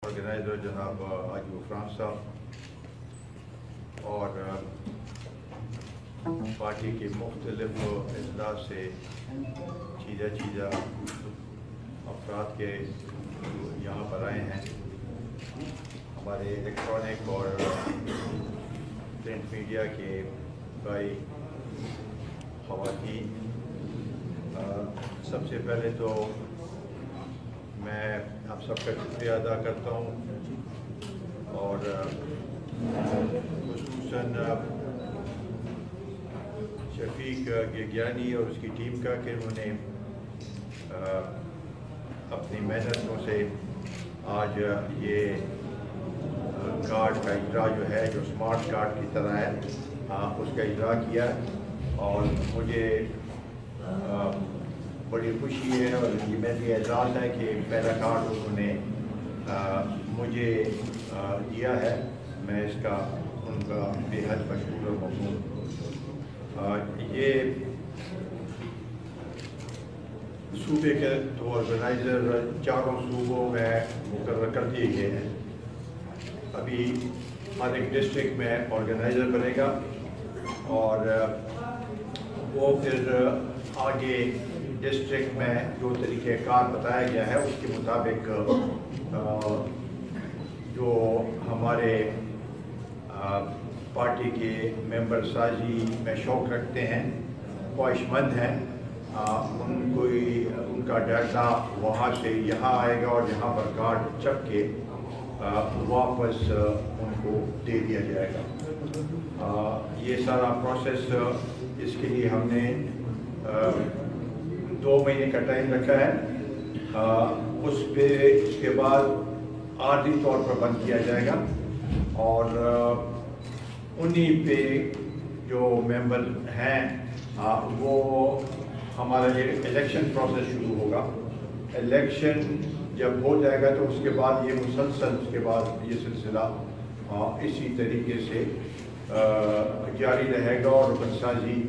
Organiser جناب حاجی غفران صاحب اور پارٹی کے مختلف اضلاع سے چیزہ افراد کے یہاں پر آئے ہیں. ہمارے الیکٹرانک اور پرنٹ میڈیا کے بھائی خواتین، سب سے پہلے تو میں آپ سب کا شکریہ ادا کرتا ہوں اور خصوصاً شفیق گیگیانی اور اس کی ٹیم کا کہ انہوں نے اپنی محنتوں سے آج یہ کارڈ کا اجرا جو ہے، جو اسمارٹ کارڈ کی طرح ہے، اس کا اجرا کیا اور مجھے بڑی خوشی ہے اور یہ میرا اعزاز ہے کہ پہلا کارڈ انہوں نے مجھے دیا ہے. میں اس کا ان کا بے حد مشکور اور ممنون. یہ صوبے کے دو آرگنائزر چاروں صوبوں میں مقرر کر دیے گئے ہیں. ابھی ہر ایک ڈسٹرکٹ میں آرگنائزر بنے گا اور وہ پھر آگے ڈسٹرکٹ میں جو طریقہ کار بتایا گیا ہے اس کے مطابق جو ہمارے پارٹی کے ممبر سازی میں شوق رکھتے ہیں، خواہش مند ہیں، ان کا ڈیٹا وہاں سے یہاں آئے گا اور یہاں پر کارڈ چھپ کے واپس ان کو دے دیا جائے گا. یہ سارا پروسیس، اس کے لیے ہم نے 2 مہینے کا ٹائم رکھا ہے. اس کے بعد عارضی طور پر بند کیا جائے گا اور انہی پہ جو ممبر ہیں وہ ہمارا یہ الیکشن پروسیس شروع ہوگا. الیکشن جب ہو جائے گا تو اس کے بعد یہ مسلسل اس کے بعد یہ سلسلہ اسی طریقے سے جاری رہے گا اور رکن سازی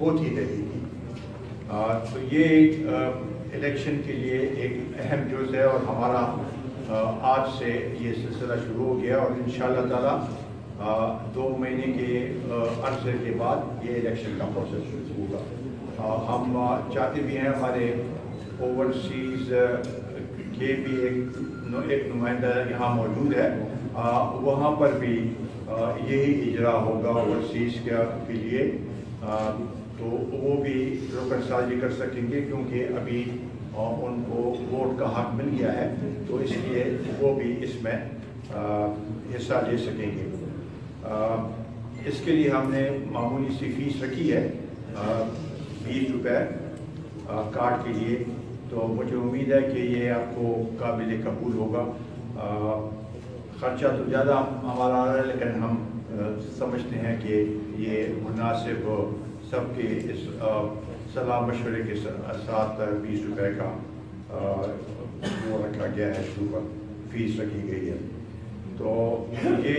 ہوتی رہے گی. تو یہ الیکشن کے لیے ایک اہم جز ہے اور ہمارا آج سے یہ سلسلہ شروع ہو گیا اور انشاءاللہ تعالی 2 مہینے کے عرصے کے بعد یہ الیکشن کا پروسیس شروع ہوگا. ہم چاہتے بھی ہیں ہمارے اوورسیز کے بھی ایک نمائندہ یہاں موجود ہے، وہاں پر بھی یہی اجرا ہوگا اوورسیز کے لیے، تو وہ بھی رکن سازی کر سکیں گے کیونکہ ابھی ان کو ووٹ کا حق مل گیا ہے، تو اس لیے وہ بھی اس میں حصہ لے سکیں گے. اس کے لیے ہم نے معمولی سی فیس رکھی ہے 20 روپے کارڈ کے لیے. تو مجھے امید ہے کہ یہ آپ کو قابل قبول ہوگا. خرچہ تو زیادہ ہمارا آ رہا ہے لیکن ہم سمجھتے ہیں کہ یہ مناسب سب کے اس صلاح مشورے کے ساتھ 20 روپے کا وہ رکھا گیا ہے، شروع پر فیس رکھی گئی ہے. تو یہ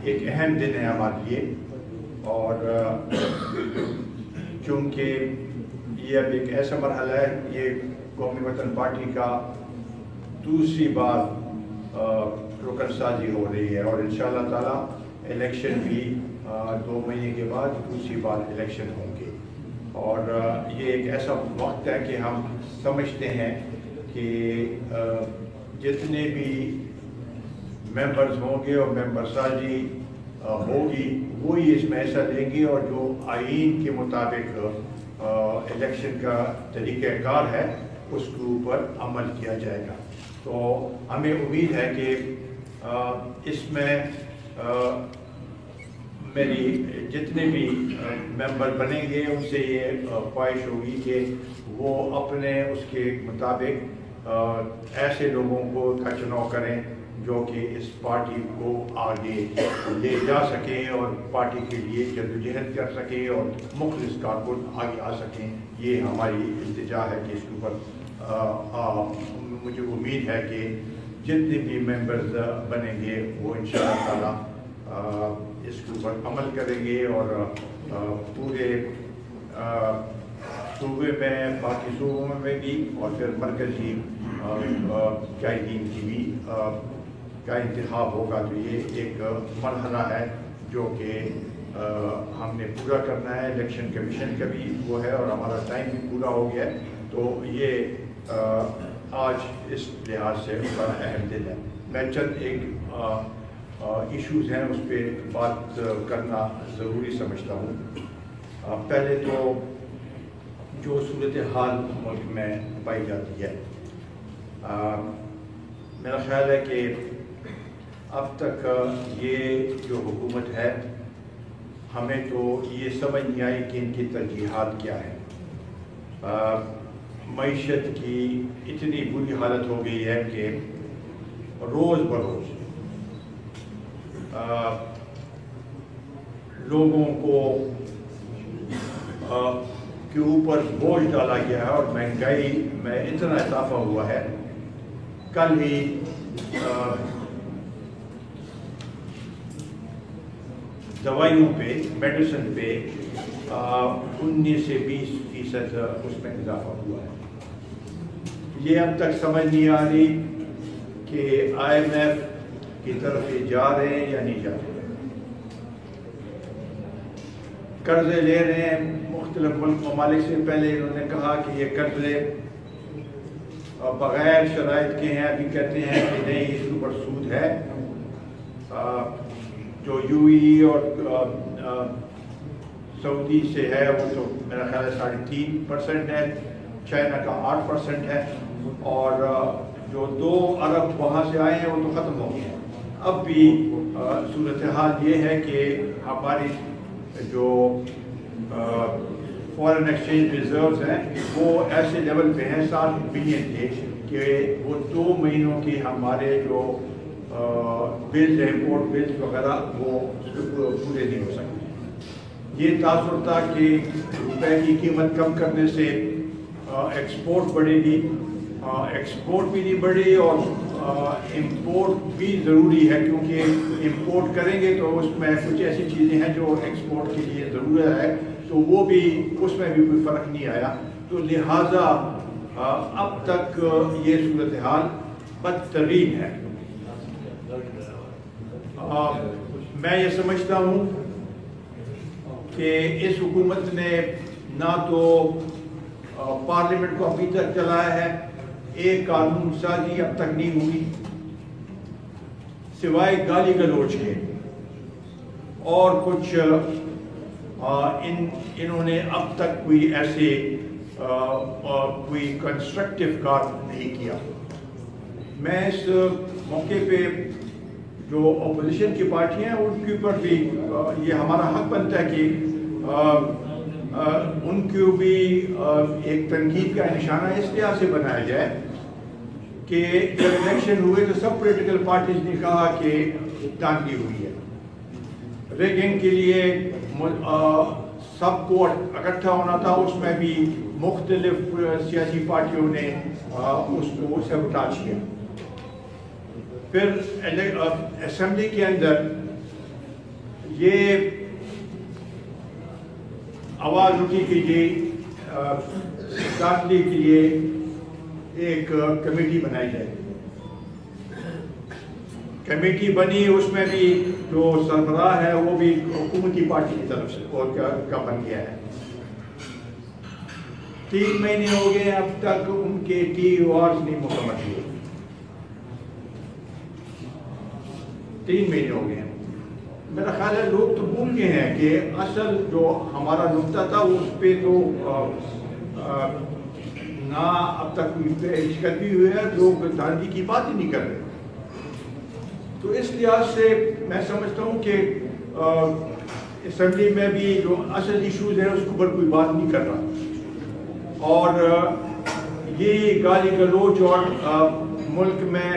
ایک اہم دن ہے ہمارے لیے اور چونکہ یہ اب ایک ایسا مرحلہ ہے، یہ قومی وطن پارٹی کا دوسری بار رکن سازی ہو رہی ہے اور انشاءاللہ تعالی الیکشن بھی 2 مہینے کے بعد دوسری بار الیکشن ہوں گے. اور یہ ایک ایسا وقت ہے کہ ہم سمجھتے ہیں کہ جتنے بھی ممبرز ہوں گے اور ممبر سازی ہوگی وہی اس میں حصہ لیں گے اور جو آئین کے مطابق الیکشن کا طریقہ کار ہے اس کے اوپر عمل کیا جائے گا. تو ہمیں امید ہے کہ اس میں میری جتنے بھی ممبر بنیں گے ان سے یہ خواہش ہوگی کہ وہ اپنے اس کے مطابق ایسے لوگوں کا چناؤ کریں جو کہ اس پارٹی کو آگے لے جا سکیں اور پارٹی کے لیے جدوجہد کر سکیں اور مخلص کارکن آگے آ سکیں. یہ ہماری التجا ہے کہ اس کے اوپر مجھے امید ہے کہ جتنے بھی ممبرز بنیں گے وہ انشاءاللہ تعالی اس کے اوپر عمل کریں گے اور پورے صوبے میں، باقی صوبوں میں بھی اور پھر مرکزی قائدین کی بھی کا انتخاب ہوگا تو یہ ایک مرحلہ ہے جو کہ ہم نے پورا کرنا ہے. الیکشن کمیشن کا بھی وہ ہے اور ہمارا ٹائم بھی پورا ہو گیا ہے. تو یہ آج اس لحاظ سے بڑا اہم دن ہے. میں چند ایک ایشوز ہیں اس پہ بات کرنا ضروری سمجھتا ہوں. پہلے تو جو صورتحال ملک میں پائی جاتی ہے، میرا خیال ہے کہ اب تک یہ جو حکومت ہے ہمیں تو یہ سمجھ نہیں آئی کہ ان کی ترجیحات کیا ہیں. معیشت کی اتنی بری حالت ہو گئی ہے کہ روز بروز لوگوں کو کے اوپر بوجھ ڈالا گیا ہے اور مہنگائی میں اتنا اضافہ ہوا ہے. کل ہی دوائیوں پہ، میڈیسن پہ 19 سے 20% اس میں اضافہ ہوا ہے. یہ اب تک سمجھ نہیں آ رہی کہ IMF کی طرف یہ جا رہے ہیں یا نہیں جا رہے. قرضے لے رہے ہیں مختلف ممالک سے. پہلے انہوں نے کہا کہ یہ قرضے بغیر شرائط کے ہیں، ابھی کہتے ہیں کہ نہیں اس کے اوپر سود ہے. جو UAE اور سعودی سے ہے وہ تو میرا خیال ہے 3.5% ہے، چائنا کا 8% ہے، اور جو 2 ارب وہاں سے آئے ہیں وہ تو ختم ہو گئے ہیں. اب بھی صورتحال یہ ہے کہ ہماری جو فارن ایکسچینج ریزروز ہیں وہ ایسے لیول پہ ہیں 7 بلین تھے کہ وہ 2 مہینوں کی ہمارے جو بلز امپورٹ بلز وغیرہ وہ پورے نہیں ہو سکتے. یہ تاثر تھا کہ روپے کی قیمت کم کرنے سے ایکسپورٹ بڑھے گی. ایکسپورٹ بھی نہیں بڑھی اور امپورٹ بھی ضروری ہے، کیونکہ امپورٹ کریں گے تو اس میں کچھ ایسی چیزیں ہیں جو ایکسپورٹ کے لیے ضرورت ہے، تو وہ بھی اس میں بھی کوئی فرق نہیں آیا. تو لہٰذا اب تک یہ صورتحال بدترین ہے. میں یہ سمجھتا ہوں کہ اس حکومت نے نہ تو پارلیمنٹ کو ابھی تک چلایا ہے، ایک قانون سازی اب تک نہیں ہوئی سوائے گالی گلوچ کے، اور کچھ انہوں نے اب تک کوئی ایسے کوئی کنسٹرکٹیو کام نہیں کیا. میں اس موقع پہ جو اپوزیشن کی پارٹیاں ہیں ان کے اوپر بھی یہ ہمارا حق بنتا ہے کہ ان کو بھی ایک تنقید کا نشانہ اس لحاظ سے بنایا جائے کہ جب الیکشن ہوئے تو سب پولیٹیکل پارٹیز نے کہا کہ دھاندلی ہوئی ہے. ریگنگ کے لیے سب کو اکٹھا ہونا تھا، اس میں بھی مختلف سیاسی پارٹیوں نے اس کو سیبوٹاج کیا. پھر اسمبلی کے اندر یہ آواز اٹھی کہ داخلے کے لیے ایک کمیٹی بنائی جائے. کمیٹی بنی، اس میں بھی جو سربراہ ہے وہ بھی حکومتی پارٹی کی طرف سے کا بن گیا ہے. 3 مہینے ہو گئے اب تک ان کے TORs نہیں مکمل ہوئے. 3 مہینے ہو گئے ہیں. میرا خیال ہے لوگ تو بھول گئے ہیں کہ اصل جو ہمارا نقطہ تھا اس پہ تو نہ اب تک شکایت بھی ہوئی ہے، لوگ دھاندلی کی بات ہی نہیں کر رہے. تو اس لحاظ سے میں سمجھتا ہوں کہ اسمبلی میں بھی جو اصل ایشوز ہیں اس کے اوپر کوئی بات نہیں کر رہا، اور یہ گالی گلوچ اور ملک میں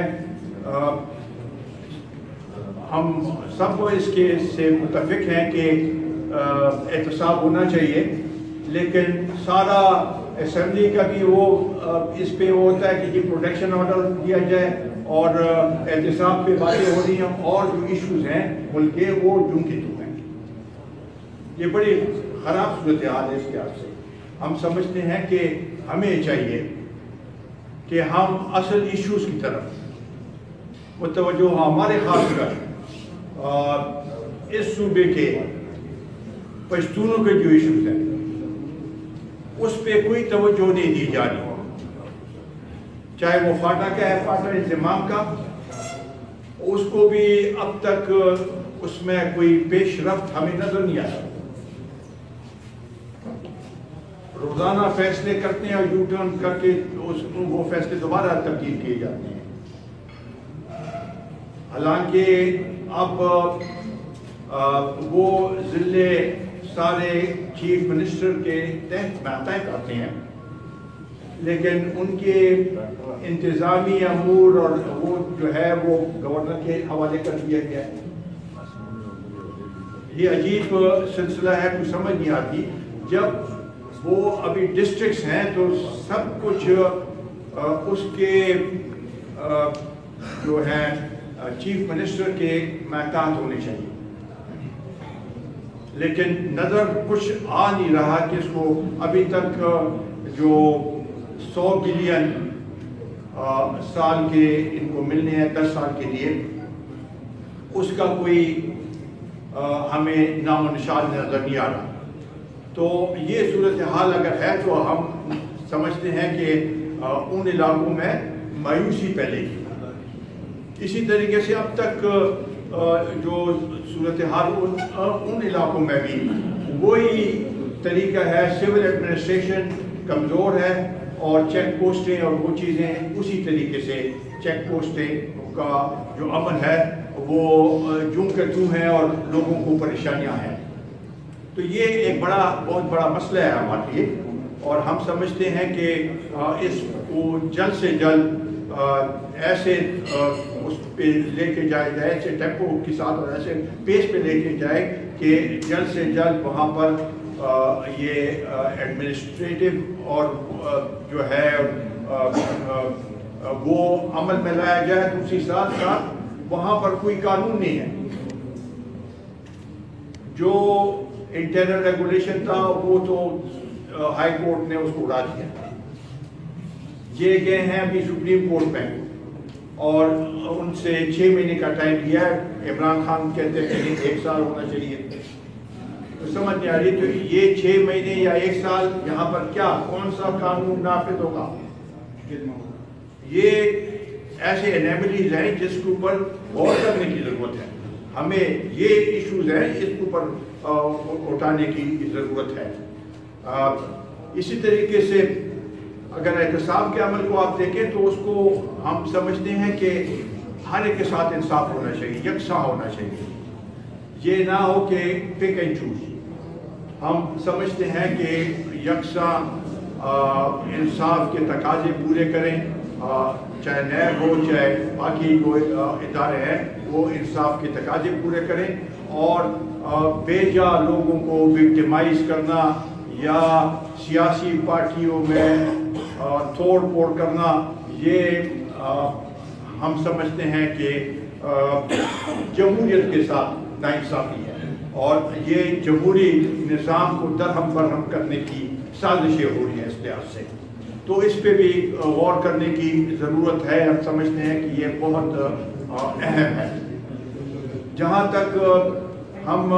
ہم سب اس کے سے متفق ہیں کہ احتساب ہونا چاہیے، لیکن سارا اسمبلی کا بھی وہ اس پہ وہ ہوتا ہے کہ یہ پروٹیکشن آرڈر دیا جائے اور احتساب پہ باتیں ہو رہی ہیں، اور جو ایشوز ہیں ملک کے وہ جوں کی توں ہیں. یہ بڑی خراب صورتحال ہے. اس کے حد سے ہم سمجھتے ہیں کہ ہمیں چاہیے کہ ہم اصل ایشوز کی طرف متوجہ ہو، ہمارے خاص کر اس صوبے کے پشتونوں کے جو ایشوز ہیں اس پہ کوئی توجہ نہیں دی جا رہی، چاہے وہ فاٹا کا ہے، فاٹا انضمام کا، اس کو بھی اب تک اس میں کوئی پیش رفت ہمیں نظر نہیں آتا۔ روزانہ فیصلے کرتے ہیں اور یو ٹرن کر کے وہ فیصلے دوبارہ تبدیل کیے جاتے ہیں، حالانکہ اب وہ ضلع سارے چیف منسٹر کے تحت ماتحت آتے ہیں، لیکن ان کے انتظامی امور اور وہ جو ہے وہ گورنر کے حوالے کر دیا گیا ہے۔ یہ عجیب سلسلہ ہے، کچھ سمجھ نہیں آتی۔ جب وہ ابھی ڈسٹرکٹس ہیں تو سب کچھ اس کے جو ہیں چیف منسٹر کے ماتحت ہونے چاہیے، لیکن نظر کچھ آ نہیں رہا کہ اس کو ابھی تک جو 100 بلین سال کے ان کو ملنے ہیں 10 سال کے لیے، اس کا کوئی ہمیں نام و نشان نظر نہیں آ رہا۔ تو یہ صورتحال اگر ہے تو ہم سمجھتے ہیں کہ ان علاقوں میں مایوسی پھیلے گی۔ اسی طریقے سے اب تک جو صورتحال ان علاقوں میں بھی وہی طریقہ ہے، سول ایڈمنسٹریشن کمزور ہے اور چیک پوسٹیں اور وہ چیزیں اسی طریقے سے چیک پوسٹیں کا جو عمل ہے وہ جوں کے توں ہیں اور لوگوں کو پریشانیاں ہیں۔ تو یہ ایک بہت بڑا مسئلہ ہے ہمارے لیے، اور ہم سمجھتے ہیں کہ اس کو جلد سے جلد ایسے اس پہ لے کے جائے جائے، ایسے ٹیمپو کے ساتھ اور ایسے پیس پہ لے کے جائے کہ جلد سے جلد وہاں پر یہ ایڈمنسٹریٹو اور جو ہے وہ عمل میں لایا جائے۔ دوسری ساتھ وہاں پر کوئی قانون نہیں ہے، جو انٹرنل ریگولیشن تھا وہ تو ہائی کورٹ نے اس کو اڑا دیا، یہ گئے ہیں ابھی سپریم کورٹ میں اور ان سے 6 مہینے کا ٹائم لیا ہے۔ عمران خان کہتے ہیں کہ 1 سال ہونا چاہیے، تو سمجھ نہیں آ رہی۔ تو یہ 6 مہینے یا 1 سال یہاں پر کیا کون سا قانون نافذ ہوگا؟ یہ ایسے انیملیز ہیں جس کے اوپر غور کرنے کی ضرورت ہے، ہمیں یہ ایشوز ہیں اس کے اوپر اٹھانے کی ضرورت ہے۔ اسی طریقے سے اگر احتساب کے عمل کو آپ دیکھیں تو اس کو ہم سمجھتے ہیں کہ ہر ایک کے ساتھ انصاف ہونا چاہیے، یکساں ہونا چاہیے، یہ نہ ہو کہ پک اینڈ چوز۔ ہم سمجھتے ہیں کہ یکساں انصاف کے تقاضے پورے کریں، چاہے نیب ہو چاہے باقی جو ادارے ہیں وہ انصاف کے تقاضے پورے کریں، اور بے جا لوگوں کو وکٹمائز کرنا یا سیاسی پارٹیوں میں توڑ پھوڑ کرنا، یہ ہم سمجھتے ہیں کہ جمہوریت کے ساتھ ناانصافی ہے، اور یہ جمہوری نظام کو درہم برہم کرنے کی سازشیں ہو رہی ہیں اس لحاظ سے۔ تو اس پہ بھی غور کرنے کی ضرورت ہے۔ ہم سمجھتے ہیں کہ یہ بہت اہم ہے۔ جہاں تک ہم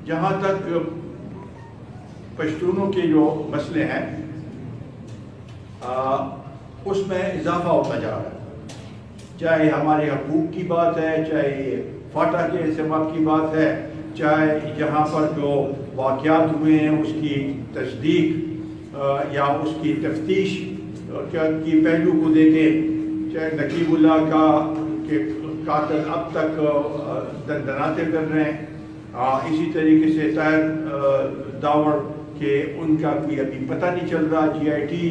جہاں تک پشتونوں کے جو مسئلے ہیں اس میں اضافہ ہوتا جا رہا ہے، چاہے ہمارے حقوق کی بات ہے، چاہے فاٹا کے انضمام کی بات ہے، چاہے یہاں پر جو واقعات ہوئے ہیں اس کی تصدیق یا اس کی تفتیش کی پہلو کو دیکھیں، چاہے نقیب اللہ کا کہ قاتل اب تک دندناتے کر رہے ہیں، اسی طریقے سے طاہر داور کہ ان کا کوئی ابھی پتہ نہیں چل رہا، جی آئی ٹی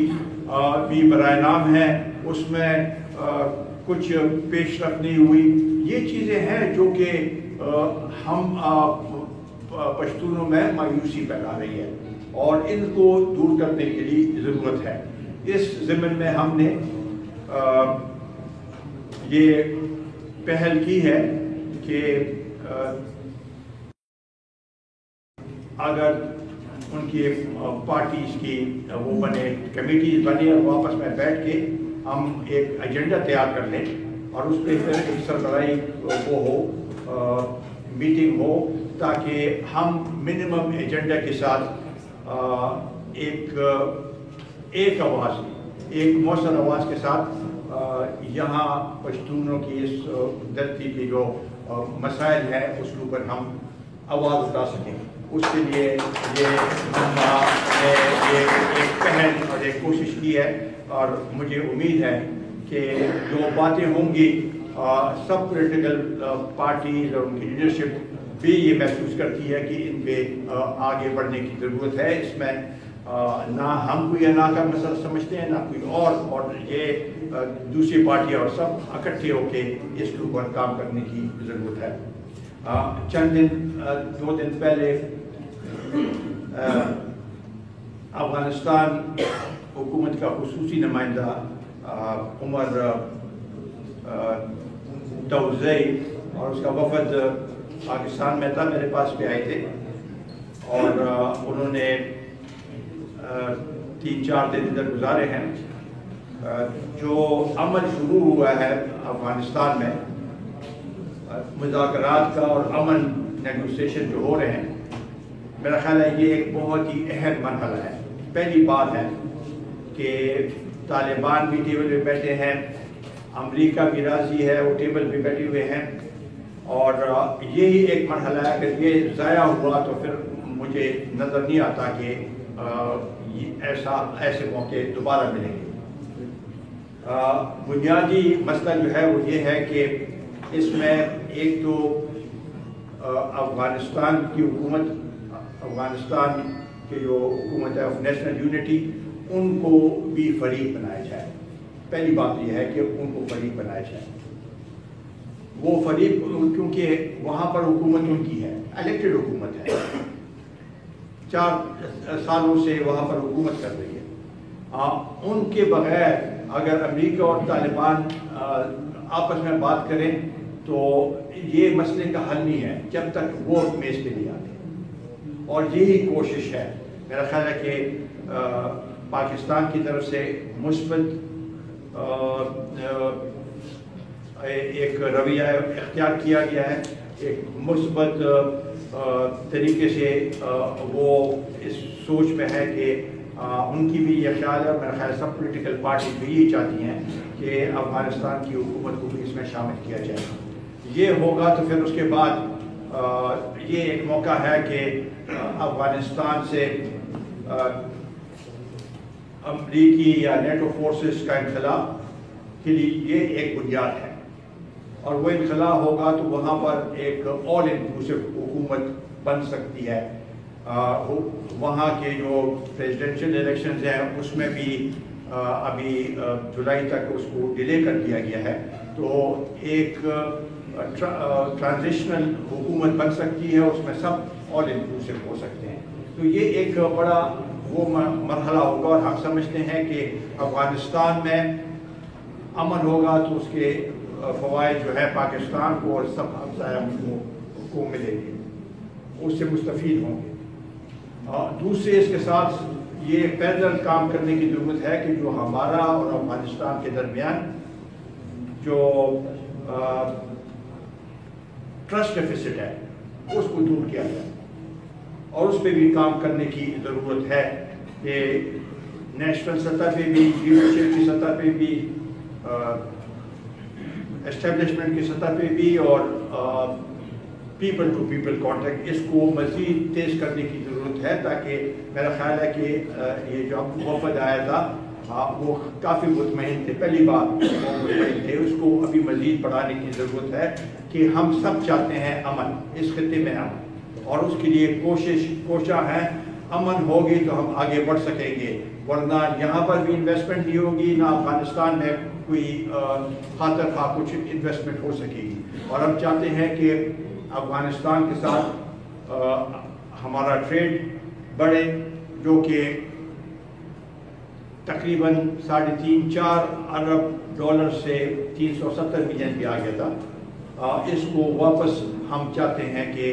بھی برائے نام ہے، اس میں کچھ پیش رفت نہیں ہوئی۔ یہ چیزیں ہیں جو کہ ہم پشتونوں میں مایوسی پیدا رہی ہے اور ان کو دور کرنے کے لیے ضرورت ہے۔ اس ضمن میں ہم نے یہ پہل کی ہے کہ اگر ان کی پارٹیز کی وہ بنے، کمیٹیز بنے، اور آپس میں بیٹھ کے ہم ایک ایجنڈا تیار کر لیں اور اس پہ پھر ایک سربراہی وہ ہو، میٹنگ ہو، تاکہ ہم منیمم ایجنڈا کے ساتھ ایک آواز، ایک مؤثر آواز کے ساتھ یہاں پشتونوں کی اس دھرتی کے جو مسائل ہیں اس کے اوپر ہم آواز اٹھا سکیں۔ اس کے لیے یہ ہم نے ایک پہل اور ایک کوشش کی ہے، اور مجھے امید ہے کہ جو باتیں ہوں گی سب پولیٹیکل پارٹیز اور ان کی لیڈرشپ بھی یہ محسوس کرتی ہے کہ ان پہ آگے بڑھنے کی ضرورت ہے۔ اس میں نہ ہم کوئی انا کا مسئلہ سمجھتے ہیں، نہ کوئی اور یہ دوسری پارٹیاں اور سب اکٹھے ہو کے اس کے اوپر کام کرنے کی ضرورت ہے۔ چند دو دن پہلے افغانستان حکومت کا خصوصی نمائندہ عمر توزئی اور اس کا وفد پاکستان میں تھا، میرے پاس بھی آئے تھے، اور انہوں نے 3-4 دن ادھر گزارے ہیں۔ جو عمل شروع ہوا ہے افغانستان میں مذاکرات کا اور امن نیگوسیشن جو ہو رہے ہیں، میرا خیال ہے یہ ایک بہت ہی اہم مرحلہ ہے۔ پہلی بات ہے کہ طالبان بھی ٹیبل پہ بیٹھے ہیں، امریکہ بھی راضی ہے، وہ ٹیبل پہ بیٹھے ہوئے ہیں، اور یہی ایک مرحلہ ہے۔ اگر یہ ضائع ہوا تو پھر مجھے نظر نہیں آتا کہ ایسے موقع دوبارہ ملیں گے۔ بنیادی مسئلہ جو ہے وہ یہ ہے کہ اس میں ایک تو افغانستان کی حکومت، افغانستان کے جو حکومت ہے آف نیشنل یونٹی، ان کو بھی فریق بنایا جائے۔ پہلی بات یہ ہے کہ ان کو فریق بنایا جائے۔ وہ فریق کیونکہ وہاں پر حکومت ان کی ہے، الیکٹڈ حکومت ہے، 4 سالوں سے وہاں پر حکومت کر رہی ہے۔ ان کے بغیر اگر امریکہ اور طالبان آپس میں بات کریں تو یہ مسئلے کا حل نہیں ہے جب تک وہ میز پہ نہیں آتے، اور یہی کوشش ہے۔ میرا خیال ہے کہ پاکستان کی طرف سے مثبت ایک رویہ اختیار کیا گیا ہے، ایک مثبت طریقے سے وہ اس سوچ میں ہے کہ ان کی بھی یہ خیال ہے، اور میرا خیال ہے سب پولیٹیکل پارٹی بھی یہی چاہتی ہیں کہ افغانستان کی حکومت کو بھی اس میں شامل کیا جائے۔ یہ ہوگا تو پھر اس کے بعد یہ ایک موقع ہے کہ افغانستان سے امریکی یا نیٹو فورسز کا انخلا کے لیے یہ ایک بنیاد ہے، اور وہ انخلا ہوگا تو وہاں پر ایک آل انکلوسیو حکومت بن سکتی ہے۔ وہاں کے جو پریزیڈنشل الیکشنز ہیں اس میں بھی ابھی جولائی تک اس کو ڈیلے کر دیا گیا ہے، تو ایک ٹرانزیشنل حکومت بن سکتی ہے، اس میں سب آل انکلوسیو ہو سکتے ہیں۔ تو یہ ایک بڑا وہ مرحلہ ہوگا، اور ہم سمجھتے ہیں کہ افغانستان میں امن ہوگا تو اس کے فوائد جو ہے پاکستان کو اور سب ہمسایہ ملکوں کو ملیں گے، اس سے مستفید ہوں گے۔ دوسرے اس کے ساتھ یہ پیدل کام کرنے کی ضرورت ہے کہ جو ہمارا اور افغانستان کے درمیان جو ٹرسٹ ڈیفیسٹ ہے اس کو دور کیا جائے، اور اس پہ بھی کام کرنے کی ضرورت ہے کہ نیشنل سطح پہ بھی، لیڈرشپ کی سطح پہ بھی، اسٹیبلشمنٹ کی سطح پہ بھی، اور پیپل ٹو پیپل کانٹیکٹ اس کو مزید تیز کرنے کی ضرورت ہے، تاکہ میرا خیال ہے کہ یہ جو وفد آیا تھا وہ کافی مطمئن تھے، پہلی بات وہ مطمئن تھے، اس کو ابھی مزید بڑھانے کی ضرورت ہے کہ ہم سب چاہتے ہیں امن، اس خطے میں امن، اور اس کے لیے کوشاں ہیں۔ امن ہوگی تو ہم آگے بڑھ سکیں گے، ورنہ یہاں پر بھی انویسٹمنٹ نہیں ہوگی، نہ افغانستان میں کوئی خاطر خواہ کچھ انویسٹمنٹ ہو سکے گی۔ اور ہم چاہتے ہیں کہ افغانستان کے ساتھ ہمارا ٹریڈ بڑھے، جو کہ تقریباً 3.5-4 ارب ڈالر سے 370 ملین بھی آ گیا تھا، اس کو واپس ہم چاہتے ہیں کہ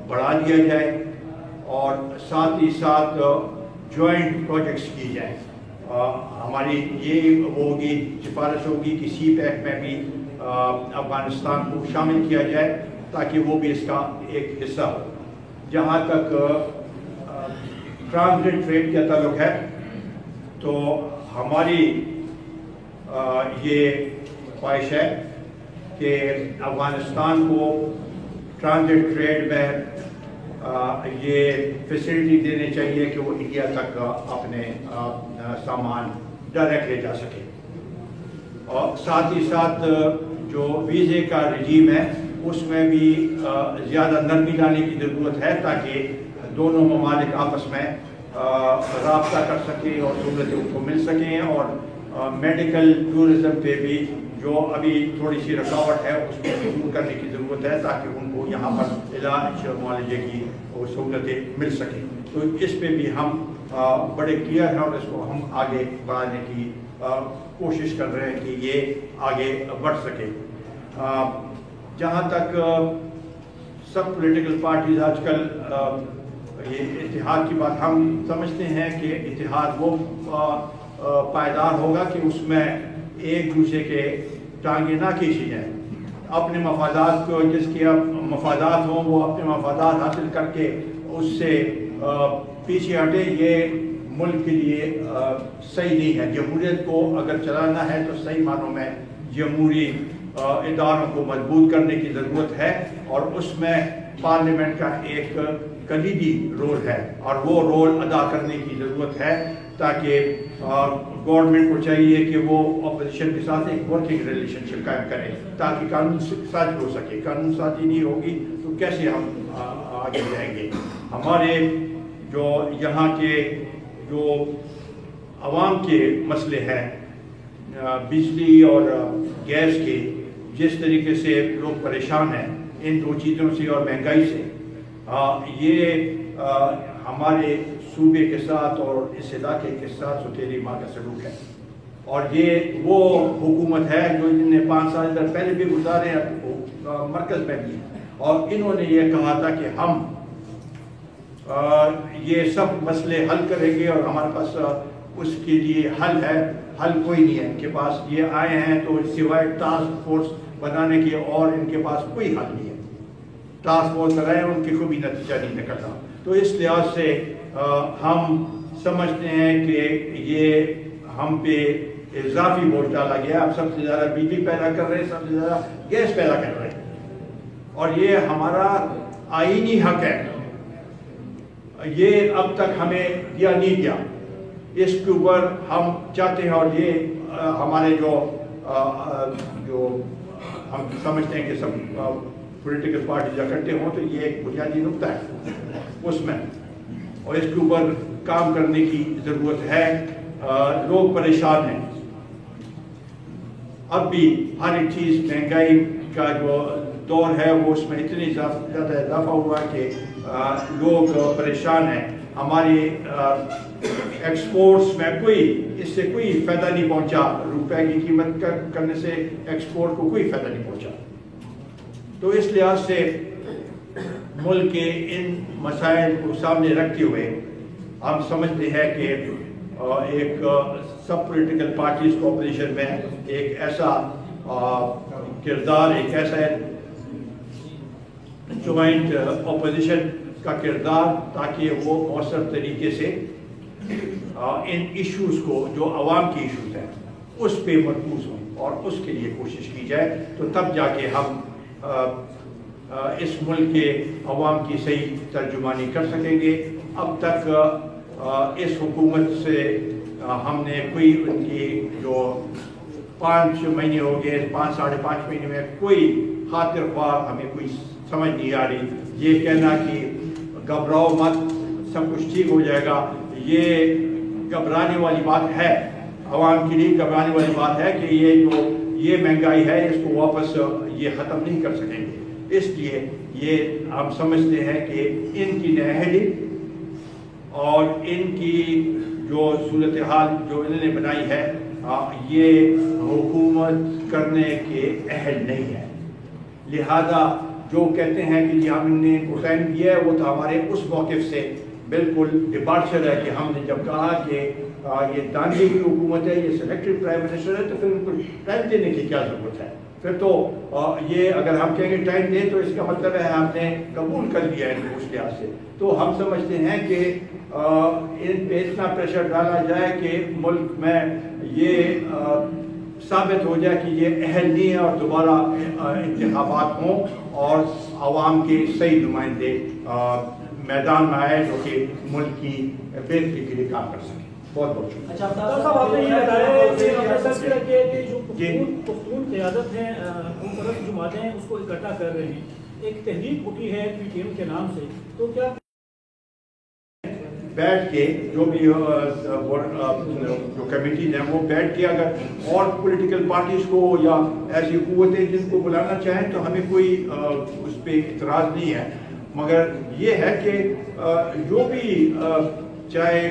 بڑھا دیا جائے، اور ساتھ ہی ساتھ جوائنٹ پروجیکٹس کی جائیں. ہماری یہ ہوگی سفارش ہوگی کہ سی پیک میں بھی افغانستان کو شامل کیا جائے تاکہ وہ بھی اس کا ایک حصہ ہو. جہاں تک ٹرانزٹ ٹریڈ کا تعلق ہے تو ہماری یہ خواہش ہے کہ افغانستان کو ٹرانزٹ ٹریڈ میں یہ فیسلٹی دینی چاہیے کہ وہ انڈیا تک اپنے سامان ڈائریکٹ لے جا سکے. اور ساتھ ہی ساتھ جو ویزے کا رجیم ہے اس میں بھی زیادہ نرمی لانے کی ضرورت ہے تاکہ دونوں ممالک آپس میں رابطہ کر سکیں اور سہولتیں ان کو مل سکیں. اور میڈیکل ٹورزم پہ بھی جو ابھی تھوڑی سی رکاوٹ ہے اس کو دور کرنے کی ضرورت ہے تاکہ ان کو یہاں پر علاج معالجے کی سہولتیں مل سکیں. تو اس پہ بھی ہم بڑے کلیئر ہیں اور اس کو ہم آگے بڑھانے کی کوشش کر رہے ہیں کہ یہ آگے بڑھ سکے. جہاں تک سب پولیٹیکل پارٹیز آج کل یہ اتحاد کی بات، ہم سمجھتے ہیں کہ اتحاد وہ پائیدار ہوگا کہ اس میں ایک دوسرے کے ٹانگیں نہ کھینچی جائیں. اپنے مفادات کو جس کے مفادات ہوں وہ اپنے مفادات حاصل کر کے اس سے پیچھے ہٹے. یہ ملک کے لیے صحیح نہیں ہے. جمہوریت کو اگر چلانا ہے تو صحیح معنوں میں جمہوری اداروں کو مضبوط کرنے کی ضرورت ہے اور اس میں پارلیمنٹ کا ایک کلیدی رول ہے اور وہ رول ادا کرنے کی ضرورت ہے تاکہ گورنمنٹ کو چاہیے کہ وہ اپوزیشن کے ساتھ ایک ورکنگ ریلیشن شپ قائم کرے تاکہ قانون سازی ہو سکے. قانون سازی نہیں ہوگی تو کیسے ہم آگے جائیں گے. ہمارے جو یہاں کے جو عوام کے مسئلے ہیں بجلی اور گیس کے، جس طریقے سے لوگ پریشان ہیں ان دو چیزوں سے اور مہنگائی سے، یہ ہمارے صوبے کے ساتھ اور اس علاقے کے ساتھ ستیری ماں کا سلوک ہے. اور یہ وہ حکومت ہے جو انہوں نے 5 سال پہلے بھی گزارے مرکز میں بھی، اور انہوں نے یہ کہا تھا کہ ہم یہ سب مسئلے حل کریں گے اور ہمارے پاس اس کے لیے حل ہے. حل کوئی نہیں ہے ان کے پاس. یہ آئے ہیں تو سوائے ٹاسک فورس بنانے کے اور ان کے پاس کوئی حل نہیں ہے. ٹاسک فورس لگائے ان کی کوئی نتیجہ نہیں نکلتا. تو اس لحاظ سے ہم سمجھتے ہیں کہ یہ ہم پہ اضافی بوجھ ڈالا گیا. ہم سب سے زیادہ بجلی پیدا کر رہے ہیں، سب سے زیادہ گیس پیدا کر رہے ہیں، اور یہ ہمارا آئینی حق ہے. یہ اب تک ہمیں دیا نہیں گیا. اس کے اوپر ہم چاہتے ہیں، اور یہ ہمارے جو ہم سمجھتے ہیں کہ سب پولیٹیکل پارٹیز اکٹھے ہوں تو یہ ایک بنیادی نقطہ ہے اس میں، اور اس کے اوپر کام کرنے کی ضرورت ہے. لوگ پریشان ہیں. اب بھی ہر ایک چیز مہنگائی کا جو دور ہے وہ اس میں اتنی زیادہ اضافہ ہوا کہ لوگ پریشان ہیں. ہماری ایکسپورٹس میں اس سے کوئی فائدہ نہیں پہنچا. روپے کی قیمت کرنے سے ایکسپورٹ کو کوئی فائدہ نہیں پہنچا. تو اس لحاظ سے ملک کے ان مسائل کو سامنے رکھتے ہوئے ہم سمجھتے ہیں کہ ایک سب پولیٹیکل پارٹیز کو اپوزیشن میں ایک ایسا کردار، ایک ایسا جوائنٹ اپوزیشن کا کردار تاکہ وہ مؤثر طریقے سے ان ایشوز کو جو عوام کی ایشوز ہیں اس پہ مرکوز ہوں اور اس کے لیے کوشش کی جائے. تو تب جا کے ہم اس ملک کے عوام کی صحیح ترجمانی کر سکیں گے. اب تک اس حکومت سے ہم نے کوئی ان کی جو 5 مہینے ہو گئے، 5-5.5 مہینے میں کوئی خاطر خواہ ہمیں کوئی سمجھ نہیں آ رہی. یہ کہنا کہ گھبراؤ مت، سب کچھ ٹھیک ہو جائے گا، یہ گھبرانے والی بات ہے. عوام کے لیے گھبرانے والی بات ہے کہ یہ مہنگائی ہے، اس کو واپس یہ ختم نہیں کر سکیں گے. اس لیے یہ ہم سمجھتے ہیں کہ ان کی نااہلی اور ان کی جو صورتحال جو انہوں نے بنائی ہے یہ حکومت کرنے کے اہل نہیں ہے. لہذا جو کہتے ہیں کہ جی ہم نے ان کو قائم کیا ہے وہ تو ہمارے اس موقف سے بالکل ڈپارچر ہے کہ ہم نے جب کہا کہ یہ دانگے کی حکومت ہے، یہ سلیکٹڈ پرائم منسٹر ہے، تو پھر ان کو ٹائم دینے کی کیا ضرورت ہے؟ پھر تو یہ اگر ہم کہیں گے ٹائم دیں تو اس کا مطلب ہے ہم نے قبول کر لیا ہے ان کو اس لحاظ سے. تو ہم سمجھتے ہیں کہ ان پہ اتنا پریشر ڈالا جائے کہ ملک میں یہ ثابت ہو جائے کہ یہ اہل نہیں ہے اور دوبارہ انتخابات ہوں اور عوام کے صحیح نمائندے میدان میں آئے جو کہ ملک کی بہتری کے لیے کام کر سکیں. بہت بہت شکریہ. اچھا صاحب، آپ نے یہ بتایا کہ جو پختون قیادت ہیں، حکومت جماعتیں ہیں، اس کو اکٹھا کر رہے ہیں، ایک تحریک اٹھی ہے پی ٹی ایم کے نام سے، تو کیا بیٹھ کے جو بھی جو کمیٹیز ہیں وہ بیٹھ کے اگر اور پولیٹیکل پارٹیز کو یا ایسی قوتیں جن کو بلانا چاہیں تو ہمیں کوئی اس پہ اعتراض نہیں ہے، مگر یہ ہے کہ جو بھی چاہے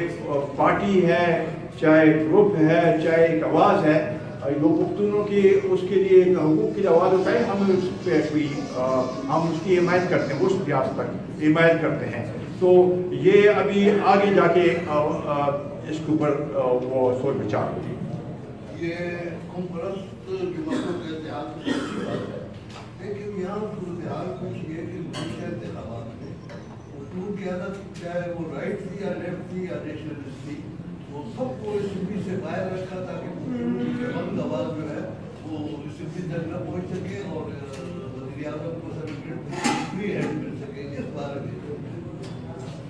پارٹی ہے، چاہے گروپ ہے، چاہے ایک آواز ہے جو پختونوں کی اس کے لیے ایک حقوق کی آواز اٹھائے، ہم اس پہ کوئی ہم اس کی حمایت کرتے ہیں، اس ریاست تک حمایت کرتے ہیں. تو یہ ابھی آگے جا کے اس کے اوپر وہ سوچ بچار ہوگی. یہ قوم پرست جماعتوں کے اتحاد کی بات ہے، لیکن یہاں صورتحال کچھ یہ کہ گزشتہ انتخابات میں پختون قیادت چاہے وہ رائٹ تھی یا لیفٹ تھی یا نیشنلسٹ تھی، وہ سب کو اسمبلی سے باہر رکھا تاکہ پختون کی بند آواز جو ہے وہ اسمبلی تک نہ پہنچ سکے اور وزیر اعظم کو سرٹیفکیٹ فری ہینڈ مل سکے. اس بارے میں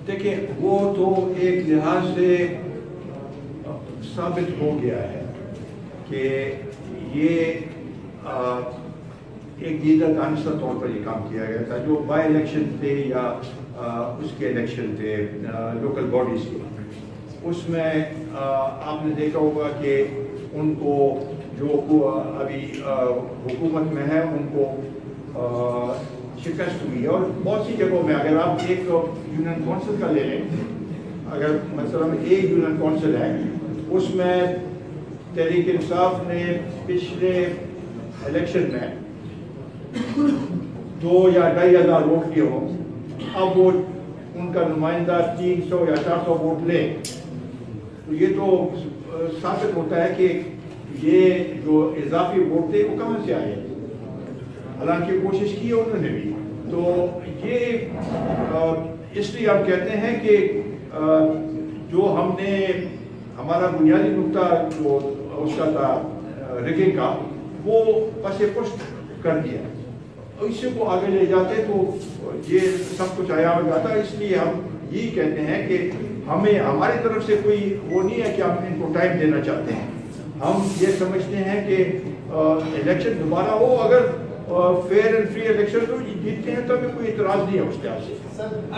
دیکھیں وہ تو ایک لحاظ سے ثابت ہو گیا ہے کہ یہ ایک دیگر دانستہ طور پر یہ کام کیا گیا تھا. جو بائی الیکشن تھے یا اس کے الیکشن تھے لوکل باڈیز کے، اس میں آپ نے دیکھا ہوگا کہ ان کو جو ابھی حکومت میں ہے ان کو شکست ہوئی ہے. اور بہت سی جگہوں میں اگر آپ ایک یونین کونسل کا لے لیں، اگر مثلاً ایک یونین کونسل ہے اس میں تحریک انصاف نے پچھلے الیکشن میں 2 یا 2,500 ووٹ لیے ہوں، اب وہ ان کا نمائندہ 300 یا 400 ووٹ لے، تو یہ تو ثابت ہوتا ہے کہ یہ جو اضافی ووٹ تھے وہ کہاں سے آئے، حالانکہ کوشش کی ہے انہوں نے بھی. تو یہ اس لیے ہم کہتے ہیں کہ جو ہم نے ہمارا بنیادی نقطہ جو اس کا تھا ریگنگ کا، وہ پس پشت کر دیا. اس سے کو آگے لے جاتے تو یہ سب کچھ آیا ہو جاتا. اس لیے ہم یہی کہتے ہیں کہ ہمیں ہماری طرف سے کوئی وہ نہیں ہے کہ ہم ان کو ٹائم دینا چاہتے ہیں. ہم یہ سمجھتے ہیں کہ الیکشن دوبارہ ہو، اگر فیئر اینڈ فری الیکشن تو جیتتے ہیں تو ہمیں کوئی اعتراض نہیں ہے اس لحاظ سے.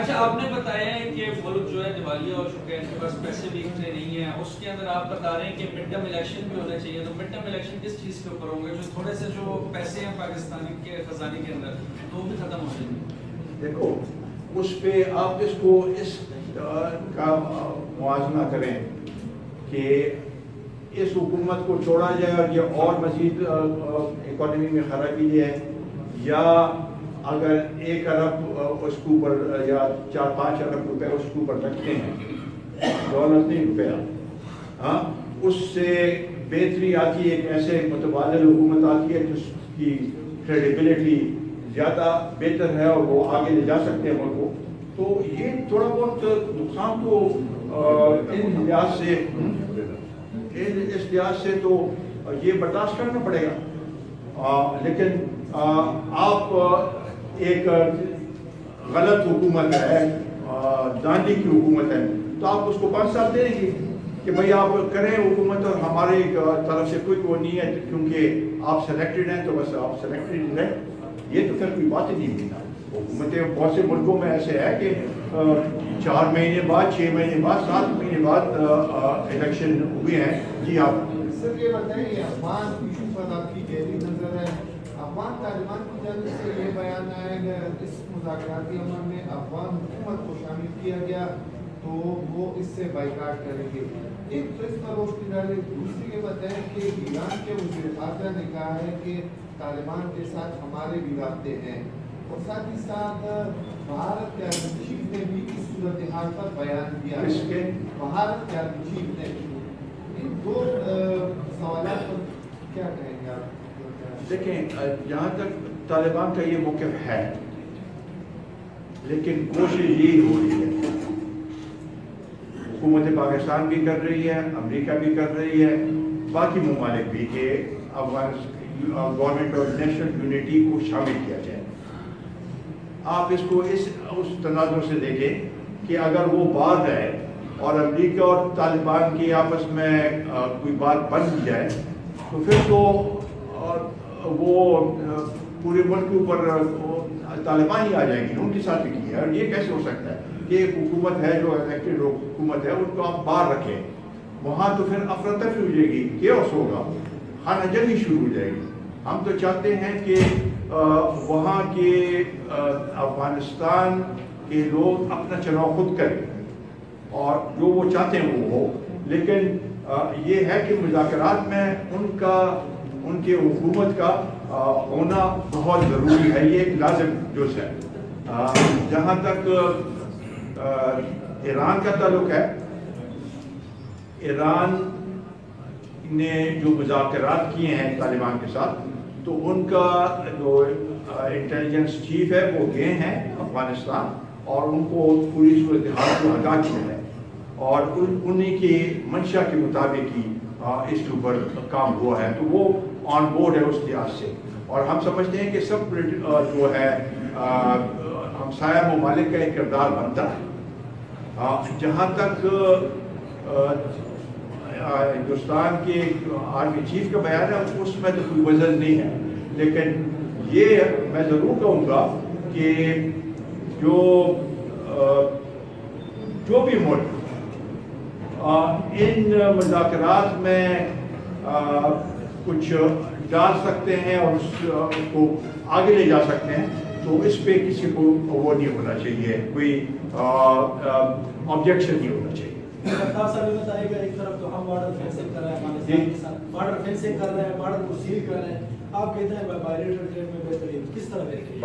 اچھا، آپ نے بتایا ہے کہ ملک جو ہے دیوالیہ ہو چکے ہیں، ان کے پاس پیسے بھی اتنے نہیں ہیں، اس کے اندر آپ بتا رہے ہیں کہ مڈ ٹرم الیکشن بھی ہونا چاہیے. تو مڈ ٹرم الیکشن کس چیز کے اوپر ہوں گے؟ جو تھوڑے سے جو پیسے ہیں پاکستانی کے خزانے کے اندر تو وہ بھی ختم ہو جائیں گے. دیکھو اس پہ آپ اس کو اس کا موازنہ کریں کہ اس حکومت کو چھوڑا جائے اور یہ اور مزید اکانومی میں خرابی ہے، یا اگر 1 ارب اس کے اوپر یا 4-5 ارب روپے اس کے اوپر رکھتے ہیں، ڈالر نہیں روپیہ، ہاں اس سے بہتری آتی ہے، ایک ایسے متبادل حکومت آتی ہے جس کی کریڈیبلٹی زیادہ بہتر ہے اور وہ آگے لے جا سکتے ہیں ملک کو. تو یہ تھوڑا بہت نقصان تو ان لحاظ سے اس لحاظ سے تو یہ برداشت کرنا پڑے گا. لیکن آپ ایک غلط حکومت ہے، دانڈی کی حکومت ہے، تو آپ اس کو 5 سال دیں گے کہ بھائی آپ کریں حکومت اور ہماری طرف سے کوئی وہ نہیں ہے کیونکہ آپ سلیکٹڈ ہیں تو بس آپ سلیکٹڈ ہیں. یہ تو پھر کوئی بات ہی نہیں ملتا. حکومتیں بہت سے ملکوں میں ایسے ہے کہ 4 مہینے بعد، 6 مہینے بعد، 7 مہینے بعد الیکشن ہوئے ہیں. جی آپ سر یہ بتائیں، یہ افغان ایشو پر آپ کی گہری نظر ہے. افغان طالبان کی جانب سے یہ بیان آیا کہ اس مذاکراتی عمل میں افغان حکومت کو شامل کیا گیا تو وہ اس سے بائیکاٹ کریں گے. ایک تو اس پر روشنی ڈالے. دوسری یہ بتائیں کہ ایران کے وزیر خارجہ نے کہا ہے کہ طالبان کے ساتھ ہمارے بھی رابطے ہیں، اور ساتھ ہی ساتھ بھارت کے چیف نے بھی اس صورتحال پر بیان دیا اس کے بھارت کے چیف نے ان دو سوالات پر کیا کہیں گے آپ؟ دیکھیں جہاں تک طالبان کا یہ موقف ہے، لیکن کوشش یہی ہو رہی ہے، حکومت پاکستان بھی کر رہی ہے، امریکہ بھی کر رہی ہے، باقی ممالک بھی، کہ گورنمنٹ آف نیشنل یونٹی کو شامل کیا جائے۔ آپ اس کو اس تناظر سے دیکھیں کہ اگر وہ بات ہے اور امریکہ اور طالبان کی آپس میں کوئی بات بن جائے تو پھر تو وہ پورے ملک کے اوپر طالبان ہی آ جائیں گے، ان کے ساتھ بھی کی ہے۔ اور یہ کیسے ہو سکتا ہے کہ ایک حکومت ہے جو الیکٹڈ حکومت ہے، ان کو آپ باہر رکھیں، وہاں تو پھر افراتفری ہو جائے گی، کیوس ہوگا، خانہ جنگی شروع ہو جائے گی۔ ہم تو چاہتے ہیں کہ وہاں کے افغانستان کے لوگ اپنا چناؤ خود کریں اور جو وہ چاہتے ہیں وہ ہو، لیکن یہ ہے کہ مذاکرات میں ان کے حکومت کا ہونا بہت ضروری ہے، یہ ایک لازم جز ہے۔ جہاں تک ایران کا تعلق ہے، ایران نے جو مذاکرات کیے ہیں طالبان کے ساتھ، تو ان کا جو انٹیلیجنس چیف ہے وہ گئے ہیں افغانستان اور ان کو پوری صورتحال کو آگاہ کیا ہے، اور انہیں کی منشا کے مطابق ہی اس کے اوپر کام ہوا ہے، تو وہ آن بورڈ ہے اس لحاظ سے۔ اور ہم سمجھتے ہیں کہ سب جو ہے ہمسایہ ممالک کا ایک کردار بنتا ہے۔ جہاں تک ہندوستان کے آرمی چیف کا بیان ہے، اس میں تو کوئی وزن نہیں ہے، لیکن یہ میں ضرور کہوں گا کہ جو بھی ملک ان مذاکرات میں کچھ ڈال سکتے ہیں اور اس کو آگے لے جا سکتے ہیں، تو اس پہ کسی کو وہ نہیں ہونا چاہیے، کوئی آبجیکشن نہیں ہونا چاہیے۔ صاحب یہ بتائیے گا، ایک طرف تو ہم بارڈر فینسنگ کر رہے ہیں افغانستان کے ساتھ، بارڈر فینسنگ کر رہے ہیں، بارڈر کو سیل کر رہے ہیں، آپ کہتے ہیں بائیلیٹرل ٹریڈ میں بہترین، کس طرح بہترین؟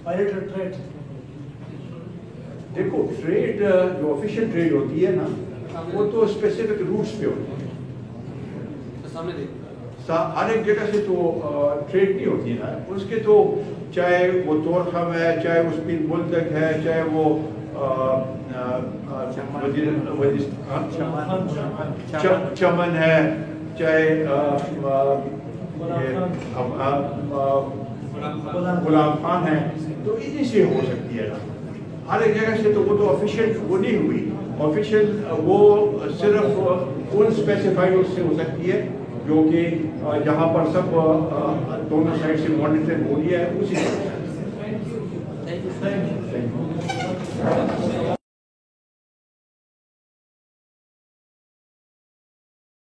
بائیلیٹرل ٹریڈ دیکھو، ٹریڈ جو آفیشیل ٹریڈ ہوتی ہے نا، وہ تو اسپیسیفک روٹس پہ ہوتی ہے، سامنے دیکھو ہر ایک جگہ سے تو ٹریڈ نہیں ہوتی نا، اس کے تو چاہے وہ تورخم ہے، چاہے وہ سپین ملتق ہے، چاہے وہ چمن ہے، چاہے غلام خان ہے، تو انہی سے ہو سکتی ہے نا، ہر ایک جگہ سے تو وہ تو آفیشیل وہ نہیں ہوئی، آفیشیل وہ صرف ان اسپیسیفائڈ اس سے ہو سکتی ہے جو کہ جہاں پر سب دونوں سائڈ سے مانیٹر ہو رہی ہے، اسی